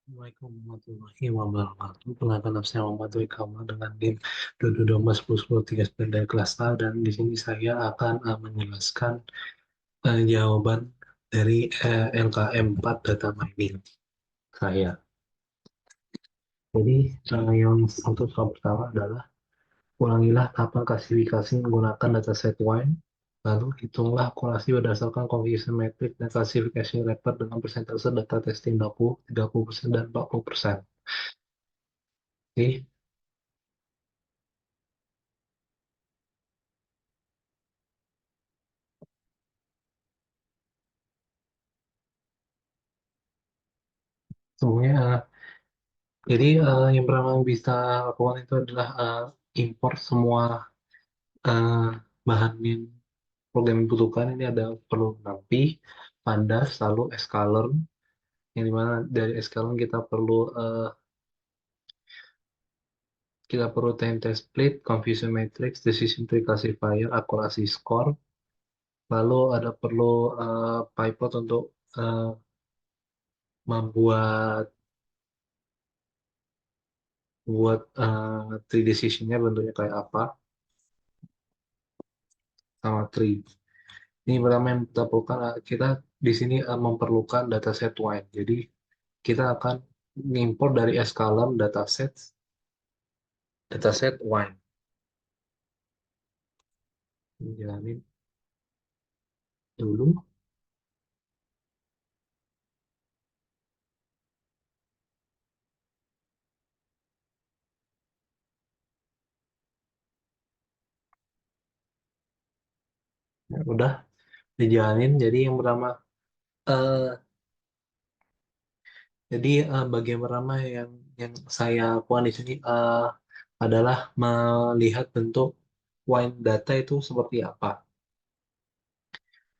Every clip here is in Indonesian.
Assalamualaikum warahmatullahi wabarakatuh. Perkenalkan nama saya Muhammad Dwi Kamal dengan NIM 22141039 dari kelas A, dan di sini saya akan menjelaskan jawaban dari LKM 4 data mining saya. Jadi yang untuk soal pertama adalah ulangilah tahapan klasifikasi menggunakan dataset wine. Lalu hitunglah akurasi berdasarkan confusion metric dan klasifikasi rapper dengan persentase data testing 20, 30%, dan 40%. Oke. Semuanya jadi yang pertama yang bisa lakukan itu adalah import semua eh, bahan yang program yang dibutuhkan. Ini ada perlu NumPy, Pandas, lalu sklearn. Yang dimana dari sklearn kita perlu time test split, confusion matrix, decision tree classifier, akurasi score. Lalu ada perlu pivot untuk eh, membuat tree decisionnya bentuknya kayak apa, sama tree. Ini pertama yang kita perlukan, kita di sini memerlukan dataset wine. Jadi kita akan mengimport dari sklearn dataset wine. Jalanin dulu. Ya, udah dijalanin. Jadi yang pertama, eh, bagian pertama yang saya lakukan di sini adalah melihat bentuk wine data itu seperti apa,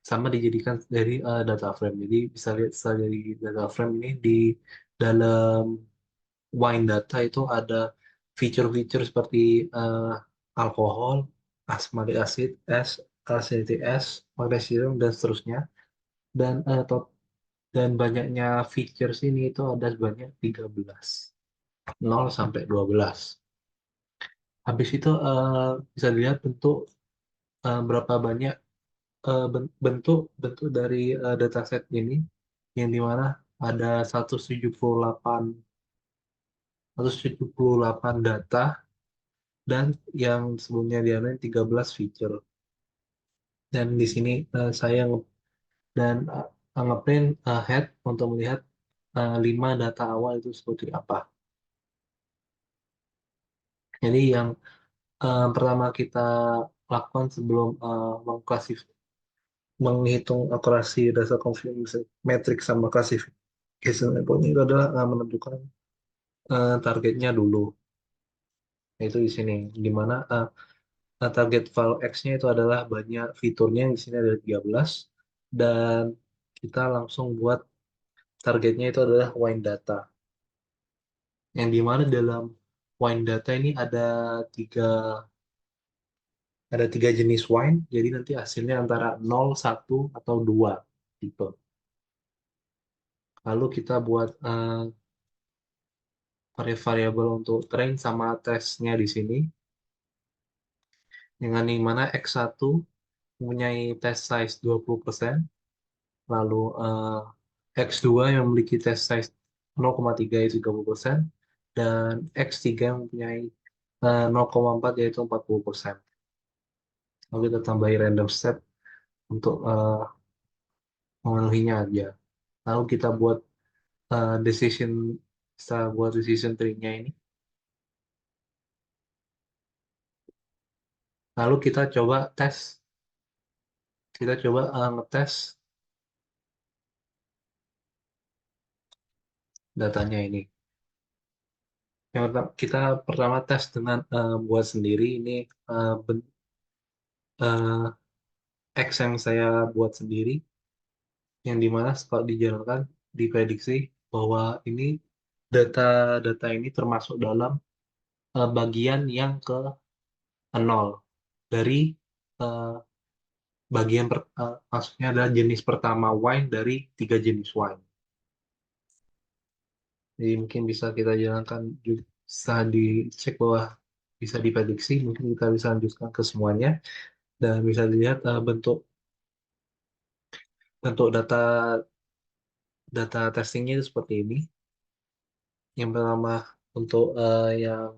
sama dijadikan dari data frame. Jadi bisa lihat setelah dari data frame ini di dalam wine data itu ada fitur-fitur seperti eh, alkohol, asmaric acid, es, acidity es, magnesium, dan seterusnya. Dan dan banyaknya features ini itu ada sebanyak 13, 0 sampai 12. Habis itu bisa dilihat bentuk, berapa banyak bentuk bentuk dari dataset ini, yang dimana ada 178 data, dan yang sebelumnya dianuin 13 feature. Dan di sini saya ngeprint head untuk melihat 5 data awal itu seperti apa. Jadi yang pertama kita lakukan sebelum menghitung akurasi dasar confidence matrix sama classification level itu adalah menentukan targetnya dulu. Yaitu di sini, di mana target file X-nya itu adalah banyak fiturnya, yang di sini ada 13, dan kita langsung buat targetnya itu adalah wine data. Yang dimana dalam wine data ini tiga ada tiga jenis wine, jadi nanti hasilnya antara 0, 1, atau 2 tipe. Lalu kita buat variabel untuk train sama tesnya di sini, dengan yang mana X1 mempunyai test size 20%, lalu X2 yang memiliki test size 0,3 yaitu 30%, dan X3 yang mempunyai 0,4 yaitu 40%. Lalu kita tambahin random step untuk memenuhinya aja. Lalu kita buat decision, setelah buat decision tree-nya ini, lalu kita coba ngetes datanya ini. Yang pertama, kita pertama tes dengan buat sendiri ini, eh, X yang saya buat sendiri, yang dimana kalau dijalankan diprediksi bahwa ini data-data ini termasuk dalam bagian yang ke nol dari eh, maksudnya adalah jenis pertama wine dari tiga jenis wine. Jadi mungkin bisa kita jalankan, bisa dicek bahwa bisa diprediksi, mungkin kita bisa lanjutkan ke semuanya, dan bisa dilihat bentuk bentuk data data testingnya itu seperti ini. Yang pertama, untuk yang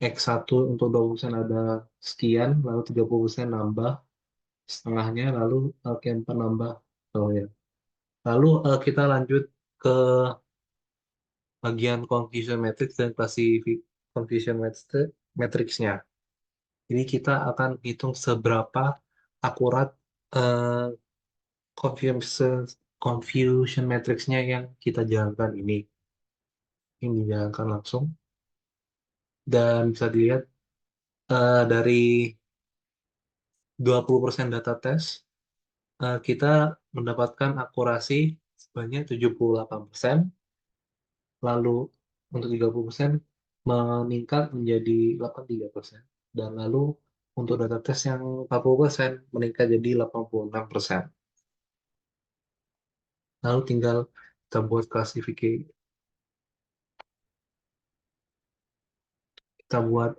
X1 untuk 20% ada sekian, lalu 30% nambah setengahnya, lalu Q4 nambah. Oh ya. Lalu kita lanjut ke bagian confusion matrix dan confusion matrixnya. Jadi kita akan hitung seberapa akurat eh, confusion confusion matrixnya yang kita jalankan ini. Ini dijalankan langsung dan bisa dilihat dari 20% data tes kita mendapatkan akurasi sebanyak 78%, lalu untuk 30% meningkat menjadi 83%, dan lalu untuk data tes yang 40% meningkat jadi 86%. Lalu tinggal kita buat klasifikasi, kita buat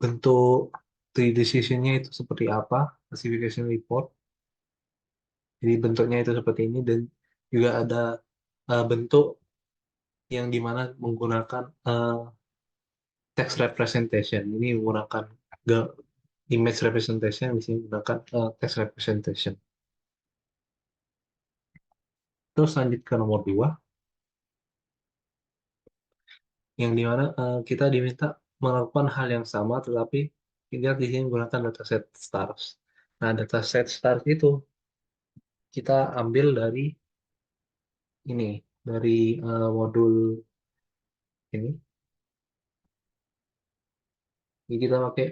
bentuk 3 decision-nya itu seperti apa, classification report. Jadi bentuknya itu seperti ini, dan juga ada bentuk yang dimana menggunakan text representation. Ini menggunakan image representation, di sini menggunakan text representation. Terus lanjut ke nomor 2, yang dimana kita diminta melakukan hal yang sama, tetapi kita di sini menggunakan dataset stars. Nah, dataset stars itu kita ambil dari ini, dari modul ini. Jadi kita pakai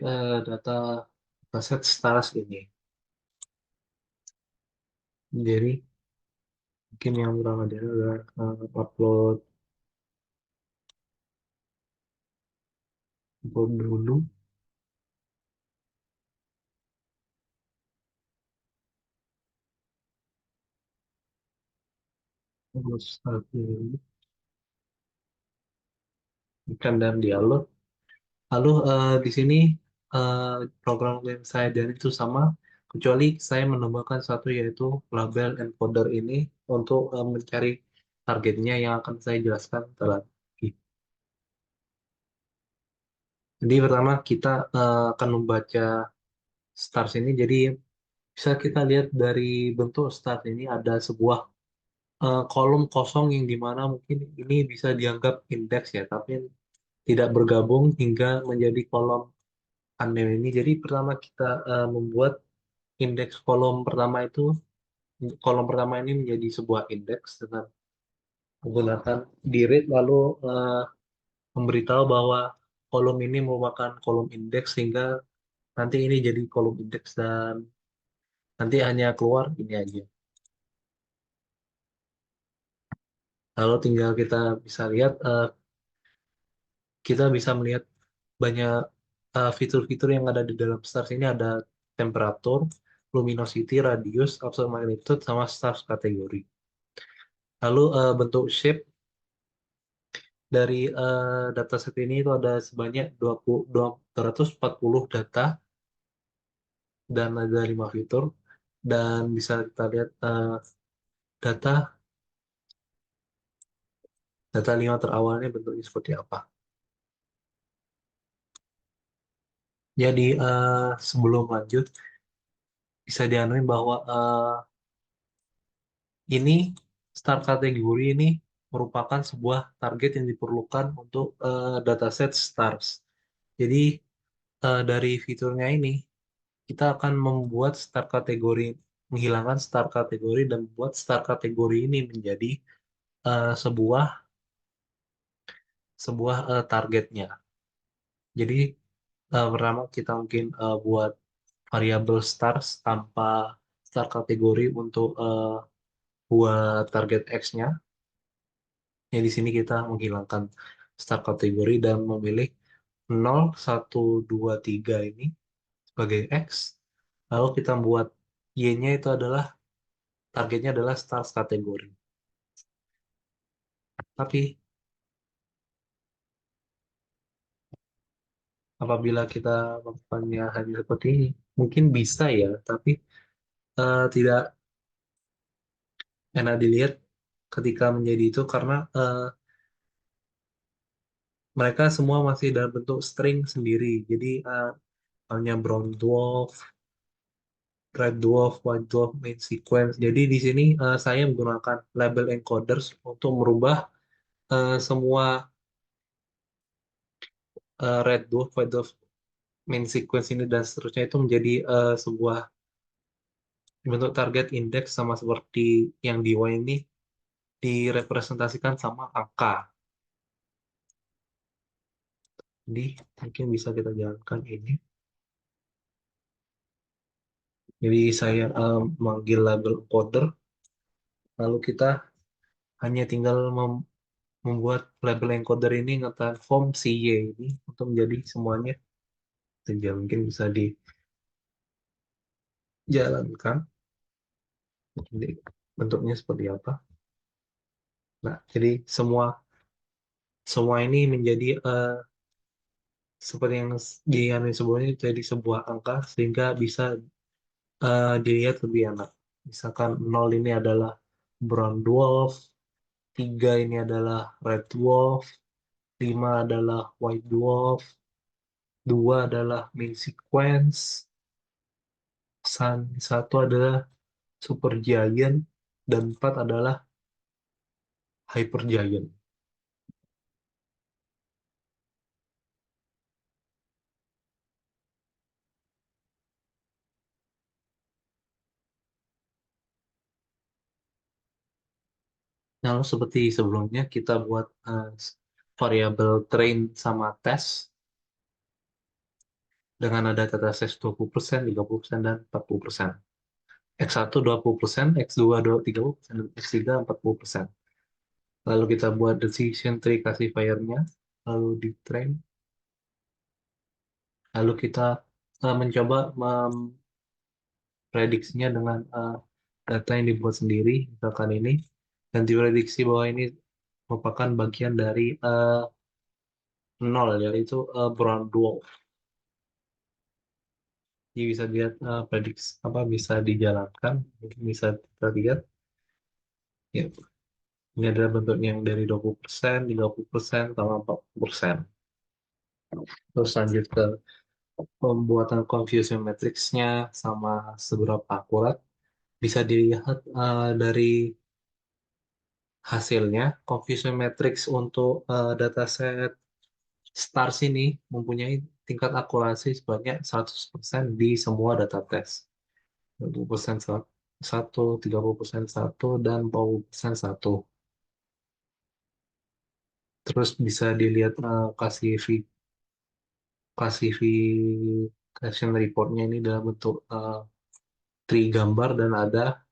dataset stars ini. Jadi mungkin yang pertama dia adalah upload dulu. Terus ikan dan dialog. Lalu di sini eh, program yang saya dan itu sama, kecuali saya menambahkan satu yaitu label encoder ini untuk mencari targetnya yang akan saya jelaskan setelah ini. Jadi pertama kita akan membaca stars ini. Jadi bisa kita lihat dari bentuk stars ini ada sebuah kolom kosong yang dimana mungkin ini bisa dianggap indeks ya, tapi tidak bergabung hingga menjadi kolom tandem ini. Jadi pertama kita membuat indeks kolom pertama ini menjadi sebuah indeks dengan menggunakan direct, lalu eh, memberitahu bahwa kolom ini merupakan kolom indeks sehingga nanti ini jadi kolom indeks dan nanti hanya keluar ini aja. Lalu tinggal kita bisa lihat, kita bisa melihat banyak fitur-fitur yang ada di dalam stars ini. Ada temperatur, luminosity, radius, absolute magnitude, sama stars kategori. Lalu bentuk shape dari dataset ini itu ada sebanyak 240 data dan ada 5 fitur, dan bisa kita lihat data data 5 terawalnya bentuknya seperti apa. Jadi sebelum lanjut bisa dianuin bahwa ini start kategori ini merupakan sebuah target yang diperlukan untuk dataset stars. Jadi dari fiturnya ini kita akan membuat start kategori, menghilangkan start kategori dan membuat start kategori ini menjadi sebuah targetnya. Jadi pertama kita mungkin buat variabel stars tanpa start kategori untuk buat target X-nya. Ya, di sini kita menghilangkan start kategori dan memilih 0, 1, 2, 3 ini sebagai X. Lalu kita buat Y-nya itu adalah targetnya adalah stars kategori. Tapi apabila kita melakukannya hanya seperti ini, mungkin bisa ya, tapi tidak enak dilihat ketika menjadi itu karena mereka semua masih dalam bentuk string sendiri. Jadi hanya brown dwarf, red dwarf, white dwarf, main sequence. Jadi di sini saya menggunakan label encoders untuk merubah semua red dwarf, white dwarf, main sequence ini dan seterusnya itu menjadi sebuah bentuk target index sama seperti yang di Y ini direpresentasikan sama angka. Jadi mungkin bisa kita jalankan ini. Jadi saya manggil label encoder, lalu kita hanya tinggal membuat label encoder ini nge-transform si Y ini untuk menjadi semuanya. Jadi mungkin bisa dijalankan. Jadi bentuknya seperti apa. Nah, jadi semua semua ini menjadi seperti yang di yang sebelumnya jadi sebuah angka sehingga bisa dilihat lebih enak. Misalkan 0 ini adalah brown dwarf, 3 ini adalah red dwarf, 5 adalah white dwarf, 2 adalah main sequence, 1 adalah super giant, dan 4 adalah hyper giant. Lalu seperti sebelumnya kita buat variabel train sama test dengan ada data size 20%, 30%, dan 40%. X1 20%, X2 30%, dan X3 40%. Lalu kita buat decision tree classifier-nya, lalu di train, lalu kita mencoba memprediksinya dengan data yang dibuat sendiri, misalkan ini, dan diprediksi bahwa ini merupakan bagian dari nol, yaitu brown dwarf. Jadi bisa dilihat prediksi apa bisa dijalankan, mungkin bisa kita lihat. Ya, ini adalah bentuknya yang dari 20%, 30%, sama 40%. Terus lanjut ke pembuatan confusion matrix-nya sama seberapa akurat bisa dilihat dari hasilnya. Confusion matrix untuk dataset stars ini mempunyai tingkat akurasi sebanyak 100% di semua data tes. 20% satu, 30% satu, dan 40% satu. Terus bisa dilihat classification reportnya ini dalam bentuk tree gambar dan ada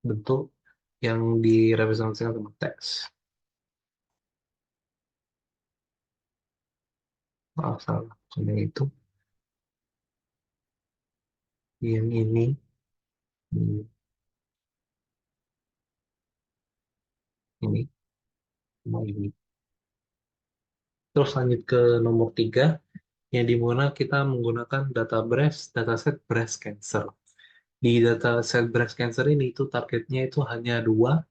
bentuk yang direpresentasikan sama teks. Maaf, salah. Ini itu, yang ini, sama ini. Terus lanjut ke nomor 3, yang dimana kita menggunakan dataset breast cancer. Di dataset breast cancer ini itu targetnya itu hanya dua.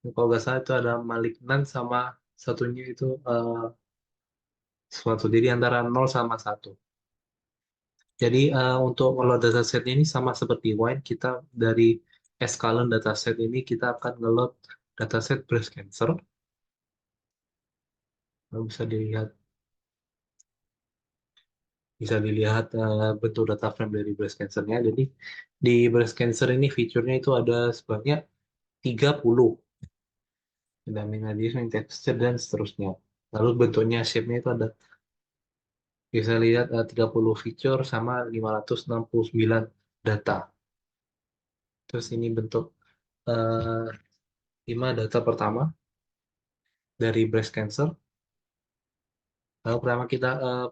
Kalau nggak salah itu ada malignan sama satunya itu suatu. Jadi antara nol sama satu. Jadi untuk ngeload dataset ini sama seperti Wine, kita dari Escalon dataset ini kita akan ngeload dataset breast cancer. Lalu bisa dilihat bentuk data frame dari breast cancer-nya. Jadi di breast cancer ini fiturnya itu ada sebanyak 30. Ada main texture, dan seterusnya. Lalu bentuknya shape-nya itu ada, bisa lihat 30 feature sama 569 data. Terus ini bentuk eh, 5 data pertama dari breast cancer. Lalu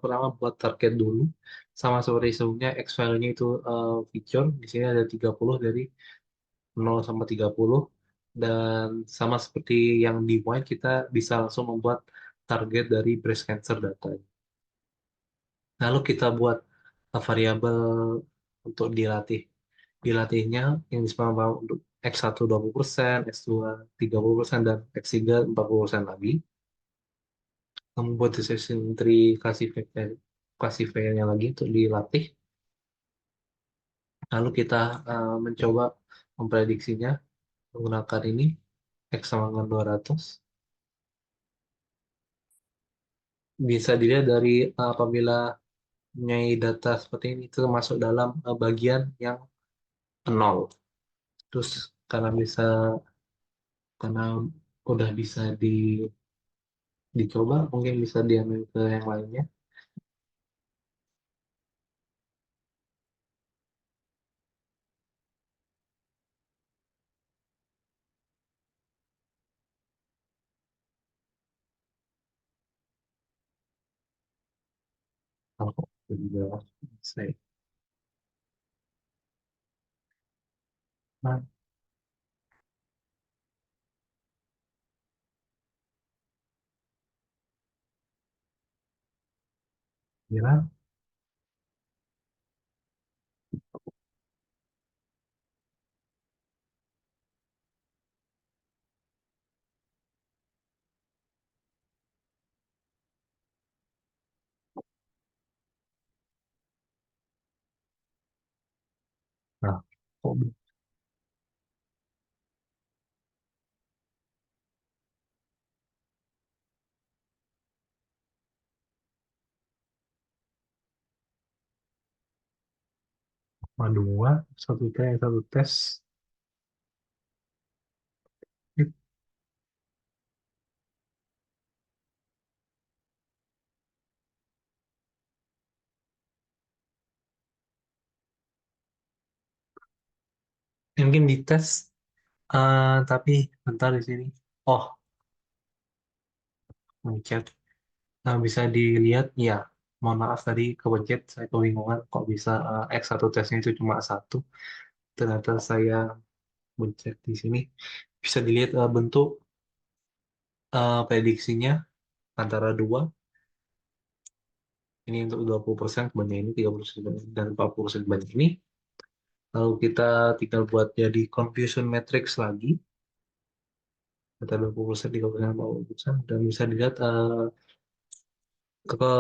pertama buat target dulu. Sama seperti sebelumnya, X value-nya itu feature. Di sini ada 30 dari 0 sampai 30. Dan sama seperti yang di Wine, kita bisa langsung membuat target dari breast cancer data. Lalu kita buat variabel untuk dilatih. Dilatihnya yang disebut untuk X1 20%, X2 30%, dan X3 40% lagi. Membuat decision tree classifier-nya lagi untuk dilatih. Lalu kita mencoba memprediksinya menggunakan ini X sama dengan 200. Bisa dilihat dari apabila mempunyai data seperti ini itu masuk dalam bagian yang nol. Terus karena bisa karena udah bisa dicoba, mungkin bisa diambil ke yang lainnya. Kalau juga saya, nah, kira, nah, kok cuma dua, satu tes. Mungkin dites, tapi bentar di sini. Oh, mencet. Nah, bisa dilihat, ya. Mohon maaf tadi kepencet, saya kebingungan kok bisa X1 tesnya itu cuma satu. Ternyata saya mencet di sini. Bisa dilihat bentuk prediksinya antara dua. Ini untuk 20% kebanyakan ini, 30% dan 40% kebanyakan ini. Lalu kita tinggal buat jadi confusion matrix lagi. Kata 20%, 30%, 40%. Dan bisa dilihat ke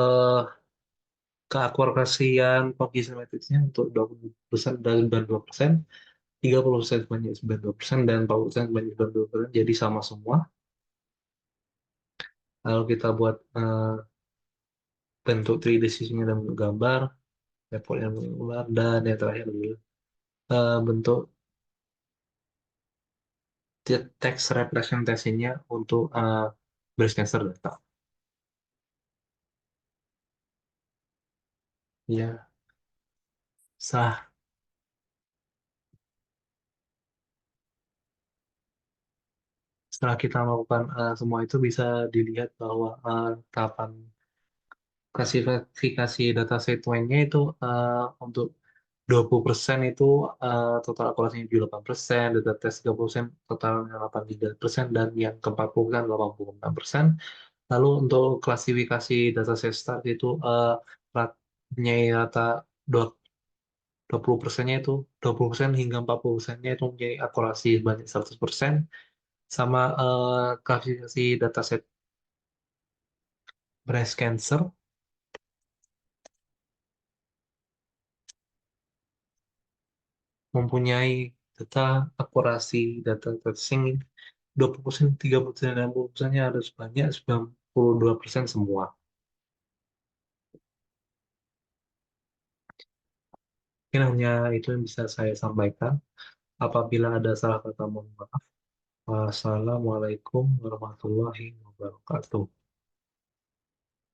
keakurasian confusion matrixnya untuk 20% dan 92%, 30% sebanyak 92%, dan 40% sebanyak 92%. Jadi sama semua. Lalu kita buat bentuk 3D sisinya dan bentuk gambar, report yang gambar, dan yang terakhir adalah bentuk text representation-nya untuk breast cancer data. Ya, setelah, setelah kita melakukan semua itu bisa dilihat bahwa tahapan klasifikasi data set nya itu untuk 20% itu total akurasinya 78%, data tes 30% totalnya 83%, dan yang ke-40% 86%. Lalu untuk klasifikasi data set start itu punya rata 20 persennya itu 20% hingga 40 persennya itu mempunyai akurasi sebanyak 100%. Sama klasifikasi dataset breast cancer mempunyai data akurasi data testing 20%, 30%, dan 60%-nya ada sebanyak 92% semua. Mungkin hanya itu yang bisa saya sampaikan. Apabila ada salah kata, mohon maaf. Wassalamualaikum warahmatullahi wabarakatuh.